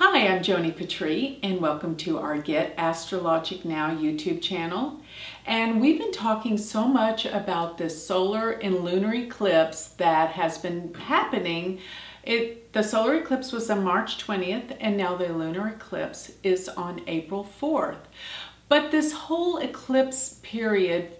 Hi, I'm Joni Patry and welcome to our Get Astrologic Now YouTube channel. And we've been talking so much about this solar and lunar eclipse that has been happening. The solar eclipse was on March 20th and now the lunar eclipse is on April 4th. But this whole eclipse period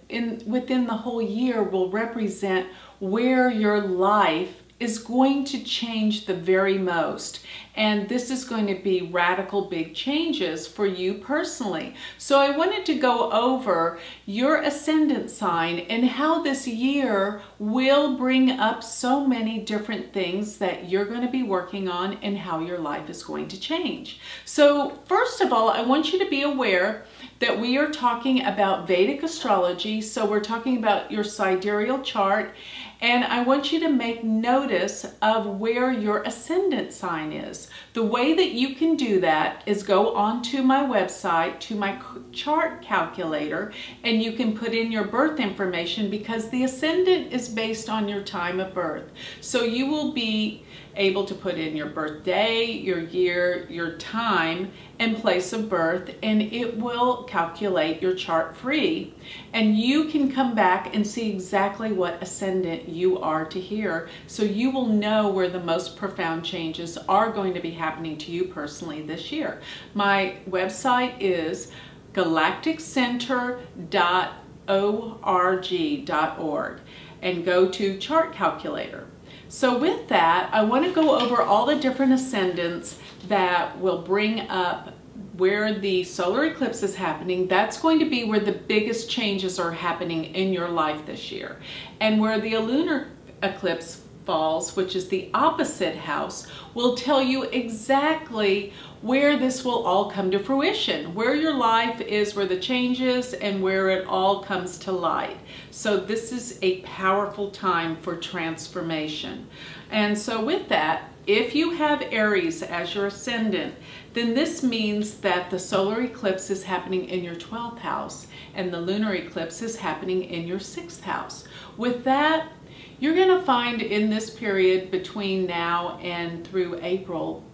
within the whole year will represent where your life is going to change the very most. And this is going to be radical big changes for you personally. So I wanted to go over your ascendant sign and how this year will bring up so many different things that you're going to be working on and how your life is going to change. So first of all, I want you to be aware that we are talking about Vedic astrology. So we're talking about your sidereal chart, and I want you to make notice of where your ascendant sign is. The way that you can do that is go onto my website, to my chart calculator, and you can put in your birth information because the ascendant is based on your time of birth. So you will be able to put in your birthday, your year, your time, and place of birth, and it will calculate your chart free. And you can come back and see exactly what ascendant you are to here, so you will know where the most profound changes are going to be happening to you personally this year. My website is galacticcenter.org, and go to chart calculator. So with that, I want to go over all the different ascendants that will bring up where the solar eclipse is happening. That's going to be where the biggest changes are happening in your life this year. And where the lunar eclipse falls, which is the opposite house, will tell you exactly where this will all come to fruition, where your life is, where the changes, and where it all comes to light. So this is a powerful time for transformation. And so with that, if you have Aries as your ascendant, then this means that the solar eclipse is happening in your 12th house and the lunar eclipse is happening in your 6th house. With that, you're going to find in this period between now and through April,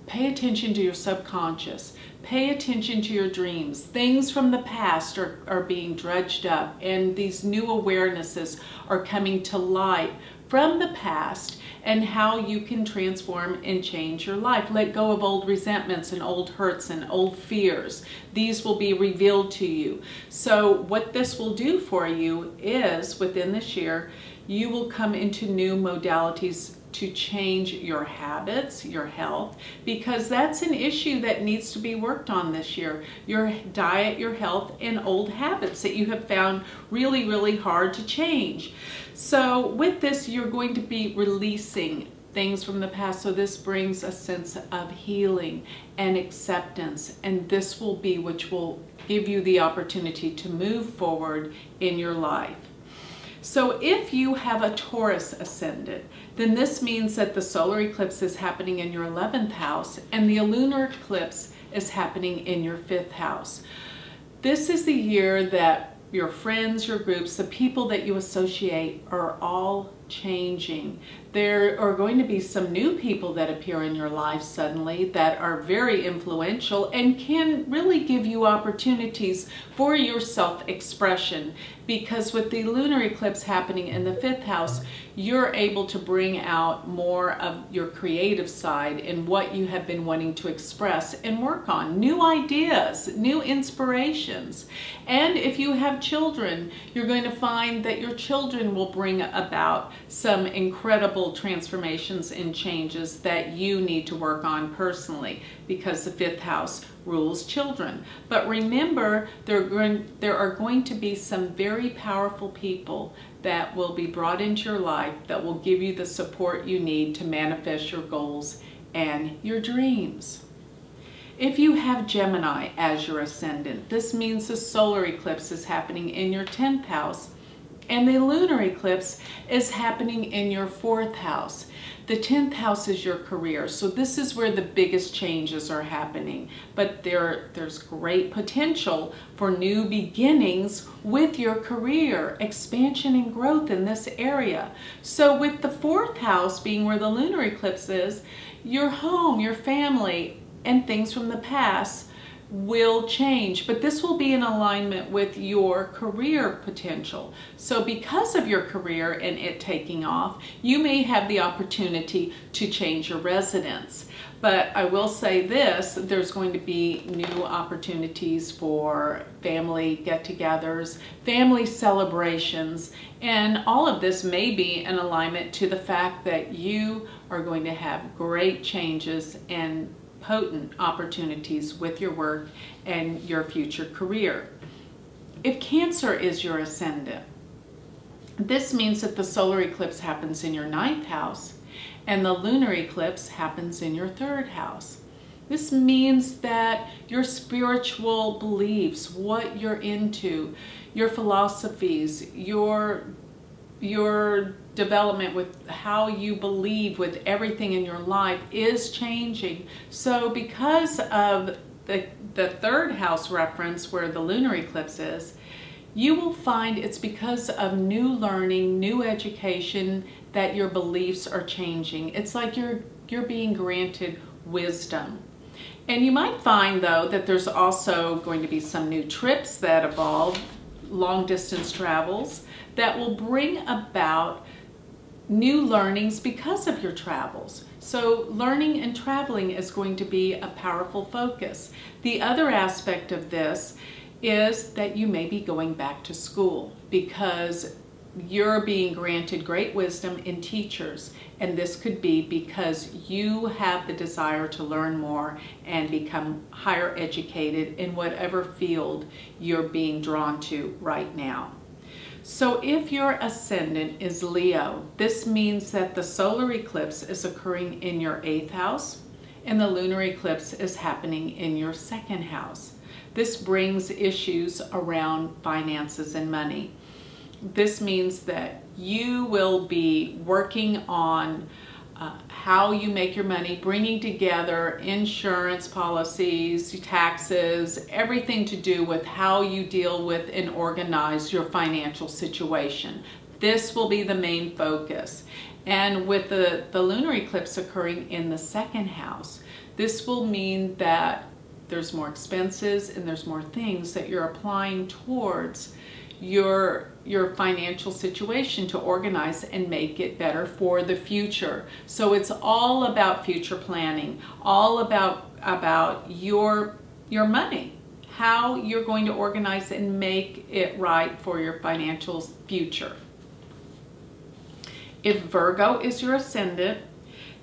pay attention to your subconscious. Pay attention to your dreams. Things from the past are being dredged up, and these new awarenesses are coming to light from the past and how you can transform and change your life. Let go of old resentments and old hurts and old fears. These will be revealed to you. So what this will do for you is, within this year, you will come into new modalities to change your habits, your health, because that's an issue that needs to be worked on this year. Your diet, your health, and old habits that you have found really, really hard to change. So with this, you're going to be releasing things from the past. So this brings a sense of healing and acceptance, and this will be which will give you the opportunity to move forward in your life. So if you have a Taurus ascendant, then this means that the solar eclipse is happening in your 11th house and the lunar eclipse is happening in your 5th house. This is the year that your friends, your groups, the people that you associate are all changing. There are going to be some new people that appear in your life suddenly that are very influential and can really give you opportunities for your self-expression, because with the lunar eclipse happening in the 5th house, you're able to bring out more of your creative side and what you have been wanting to express and work on. New ideas, new inspirations. And if you have children, you're going to find that your children will bring about some incredible transformations and changes that you need to work on personally, because the 5th house rules children. But remember, there are going to be some very powerful people that will be brought into your life that will give you the support you need to manifest your goals and your dreams. If you have Gemini as your ascendant, this means the solar eclipse is happening in your 10th house and the lunar eclipse is happening in your 4th house. The 10th house is your career, so this is where the biggest changes are happening. But there's great potential for new beginnings with your career, expansion and growth in this area. So with the 4th house being where the lunar eclipse is, your home, your family, and things from the past will change, but this will be in alignment with your career potential. So because of your career and it taking off, you may have the opportunity to change your residence. But I will say this, there's going to be new opportunities for family get-togethers, family celebrations, and all of this may be in alignment to the fact that you are going to have great changes and potent opportunities with your work and your future career. If Cancer is your ascendant, this means that the solar eclipse happens in your 9th house and the lunar eclipse happens in your 3rd house. This means that your spiritual beliefs, what you're into, your philosophies, your development with how you believe with everything in your life is changing. So because of the 3rd house reference where the lunar eclipse is, you will find it's because of new learning, new education, that your beliefs are changing. It's like you're being granted wisdom. And you might find though that there's also going to be some new trips that evolve, long distance travels, that will bring about new learnings because of your travels. So learning and traveling is going to be a powerful focus. The other aspect of this is that you may be going back to school because you're being granted great wisdom in teachers, and this could be because you have the desire to learn more and become higher educated in whatever field you're being drawn to right now. So if your ascendant is Leo, this means that the solar eclipse is occurring in your 8th house and the lunar eclipse is happening in your 2nd house. This brings issues around finances and money. This means that you will be working on how you make your money, bringing together insurance policies, taxes, everything to do with how you deal with and organize your financial situation. This will be the main focus. And with the lunar eclipse occurring in the 2nd house, this will mean that there's more expenses and there's more things that you're applying towards your financial situation to organize and make it better for the future. So it's all about future planning, all about your money, how you're going to organize and make it right for your financial future. If Virgo is your ascendant,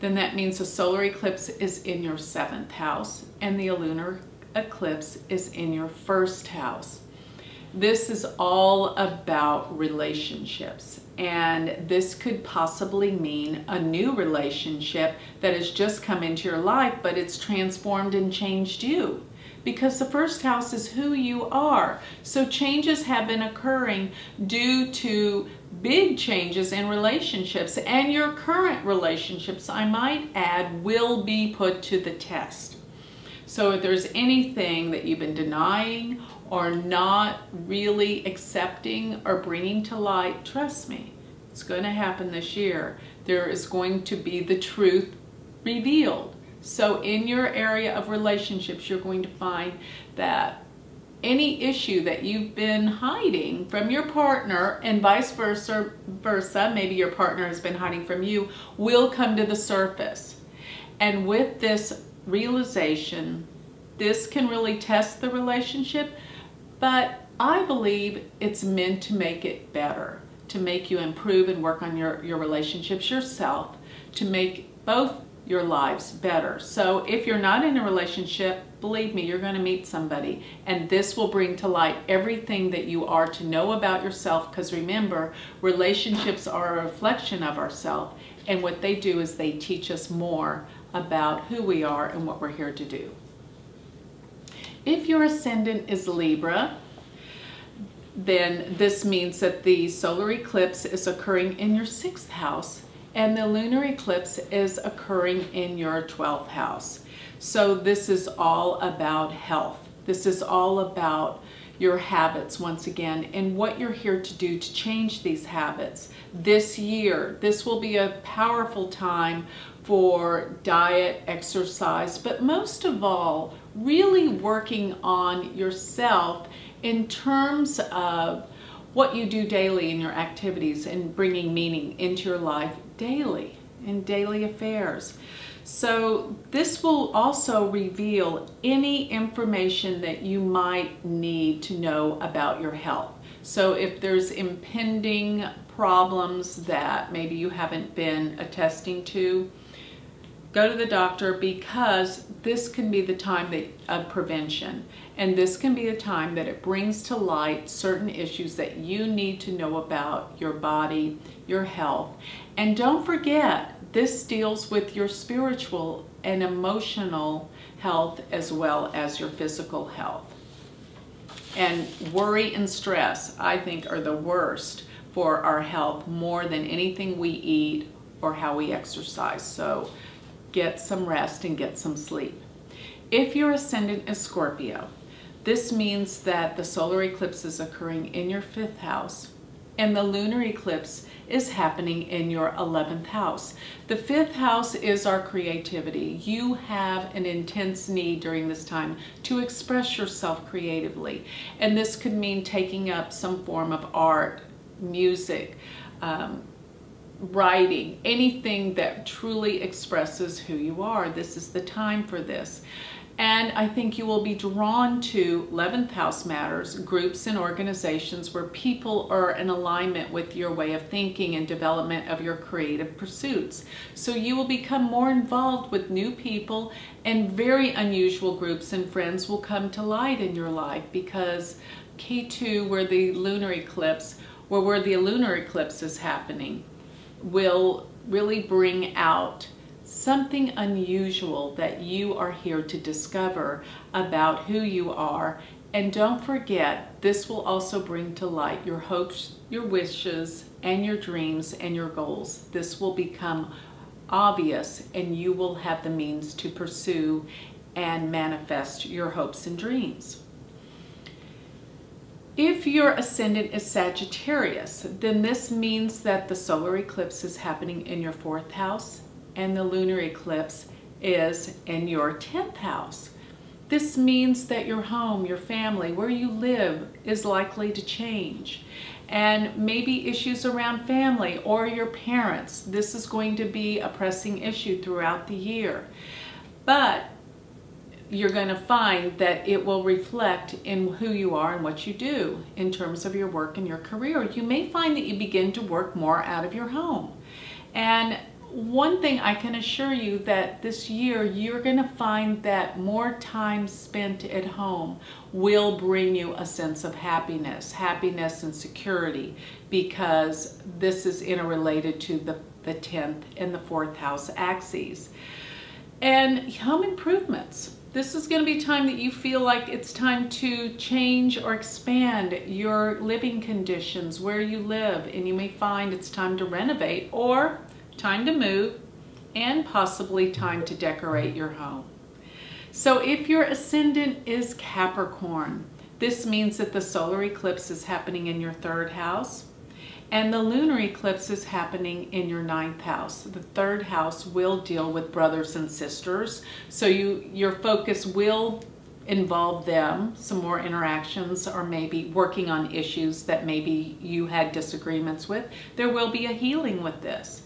then that means the solar eclipse is in your 7th house and the lunar eclipse is in your 1st house. This is all about relationships, and this could possibly mean a new relationship that has just come into your life, but it's transformed and changed you. Because the 1st house is who you are. So changes have been occurring due to big changes in relationships, and your current relationships, I might add, will be put to the test. So if there's anything that you've been denying or not really accepting or bringing to light, trust me, it's going to happen this year. There is going to be the truth revealed. So in your area of relationships, you're going to find that any issue that you've been hiding from your partner and vice versa, maybe your partner has been hiding from you, will come to the surface. And with this realization, this can really test the relationship, but I believe it's meant to make it better, to make you improve and work on your relationships yourself, to make both your lives better. So if you're not in a relationship, believe me, you're going to meet somebody, and this will bring to light everything that you are to know about yourself, because remember, relationships are a reflection of ourselves, and what they do is they teach us more about who we are and what we're here to do. If your ascendant is Libra, then this means that the solar eclipse is occurring in your 6th house and the lunar eclipse is occurring in your 12th house. So this is all about health. This is all about your habits once again and what you're here to do to change these habits. This year, this will be a powerful time for diet, exercise, but most of all, really working on yourself in terms of what you do daily in your activities and bringing meaning into your life daily, in daily affairs. So this will also reveal any information that you might need to know about your health. So if there's impending problems that maybe you haven't been attesting to, go to the doctor, because this can be the time of prevention. And this can be a time that it brings to light certain issues that you need to know about your body, your health. And don't forget, this deals with your spiritual and emotional health as well as your physical health. And worry and stress, I think, are the worst for our health, more than anything we eat or how we exercise. So get some rest and get some sleep. If your ascendant is Scorpio, this means that the solar eclipse is occurring in your 5th house and the lunar eclipse is happening in your 11th house. The 5th house is our creativity. You have an intense need during this time to express yourself creatively. And this could mean taking up some form of art, music, writing, anything that truly expresses who you are. This is the time for this. And I think you will be drawn to 11th house matters, groups and organizations where people are in alignment with your way of thinking and development of your creative pursuits. So you will become more involved with new people, and very unusual groups and friends will come to light in your life, because K2, where the lunar eclipse is happening, will really bring out something unusual that you are here to discover about who you are. And don't forget, this will also bring to light your hopes, your wishes, and your dreams and your goals. This will become obvious, and you will have the means to pursue and manifest your hopes and dreams. If your ascendant is Sagittarius, then this means that the solar eclipse is happening in your 4th house and the lunar eclipse is in your 10th house. This means that your home, your family, where you live is likely to change. And maybe issues around family or your parents. This is going to be a pressing issue throughout the year. But you're going to find that it will reflect in who you are and what you do in terms of your work and your career. You may find that you begin to work more out of your home. And one thing I can assure you, that this year you're going to find that more time spent at home will bring you a sense of happiness and security, because this is interrelated to the 10th and the 4th house axes. And home improvements. This is going to be time that you feel like it's time to change or expand your living conditions where you live, and you may find it's time to renovate or time to move, and possibly time to decorate your home. So if your ascendant is Capricorn, this means that the solar eclipse is happening in your 3rd house and the lunar eclipse is happening in your 9th house. The 3rd house will deal with brothers and sisters, so your focus will involve them, some more interactions, or maybe working on issues that maybe you had disagreements with. There will be a healing with this.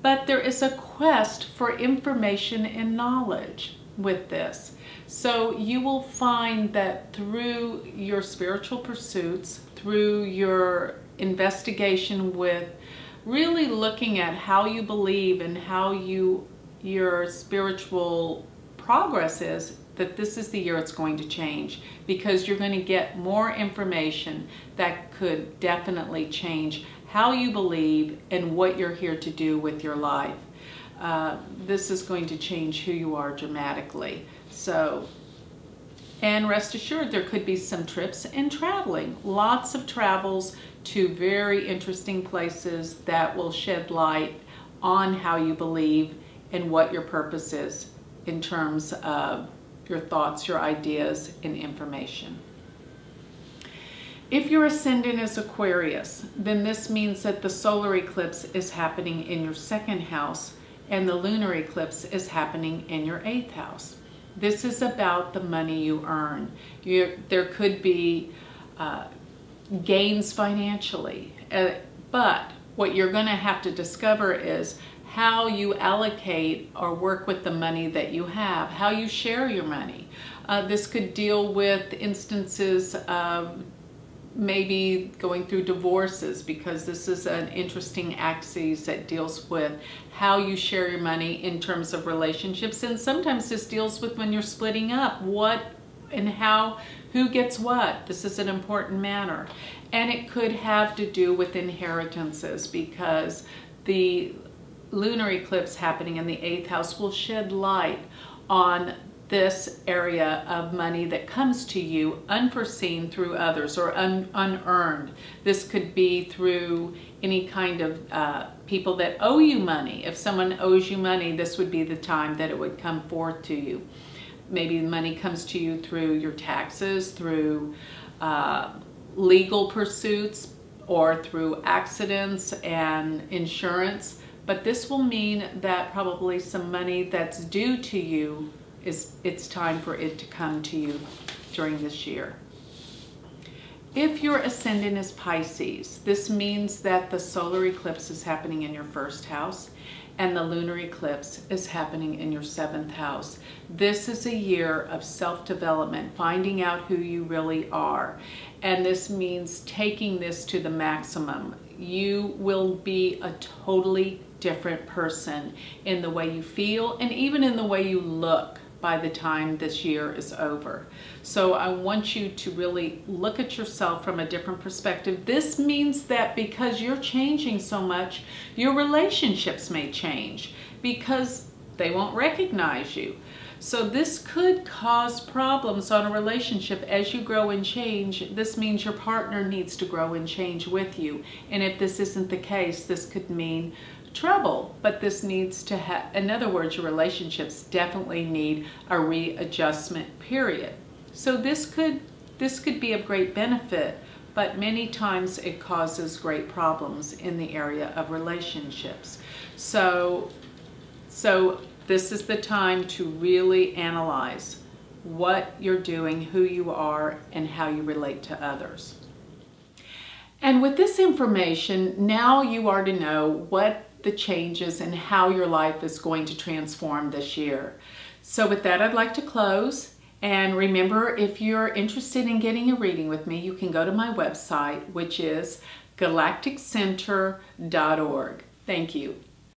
But there is a quest for information and knowledge with this. So you will find that through your spiritual pursuits, through your investigation with really looking at how you believe and how your spiritual progress is, that this is the year it's going to change, because you're going to get more information that could definitely change how you believe and what you're here to do with your life. This is going to change who you are dramatically. So, and rest assured, there could be some trips and traveling. Lots of travels to very interesting places that will shed light on how you believe and what your purpose is in terms of your thoughts, your ideas, and information. If your ascendant is Aquarius, then this means that the solar eclipse is happening in your 2nd house and the lunar eclipse is happening in your 8th house. This is about the money you earn. There could be gains financially, but what you're going to have to discover is how you allocate or work with the money that you have, how you share your money. This could deal with instances of maybe going through divorces, because this is an interesting axis that deals with how you share your money in terms of relationships. And sometimes this deals with when you're splitting up, what and how, who gets what. This is an important matter. And it could have to do with inheritances, because the lunar eclipse happening in the 8th house will shed light on this area of money that comes to you unforeseen through others or unearned. This could be through any kind of people that owe you money. If someone owes you money, this would be the time that it would come forth to you. Maybe the money comes to you through your taxes, through legal pursuits, or through accidents and insurance. But this will mean that probably some money that's due to you, it's time for it to come to you during this year. If your ascendant is Pisces, this means that the solar eclipse is happening in your 1st house and the lunar eclipse is happening in your 7th house. This is a year of self-development, finding out who you really are. And this means taking this to the maximum. You will be a totally different person in the way you feel and even in the way you look by the time this year is over. So I want you to really look at yourself from a different perspective. This means that because you're changing so much, your relationships may change because they won't recognize you. So this could cause problems on a relationship as you grow and change. This means your partner needs to grow and change with you. And if this isn't the case, this could mean trouble, but this needs to have, in other words, your relationships definitely need a readjustment period. So this could be of great benefit, but many times it causes great problems in the area of relationships. So this is the time to really analyze what you're doing, who you are, and how you relate to others. And with this information, now you are to know what the changes and how your life is going to transform this year. So with that, I'd like to close. And remember, if you're interested in getting a reading with me, you can go to my website, which is galacticcenter.org. Thank you.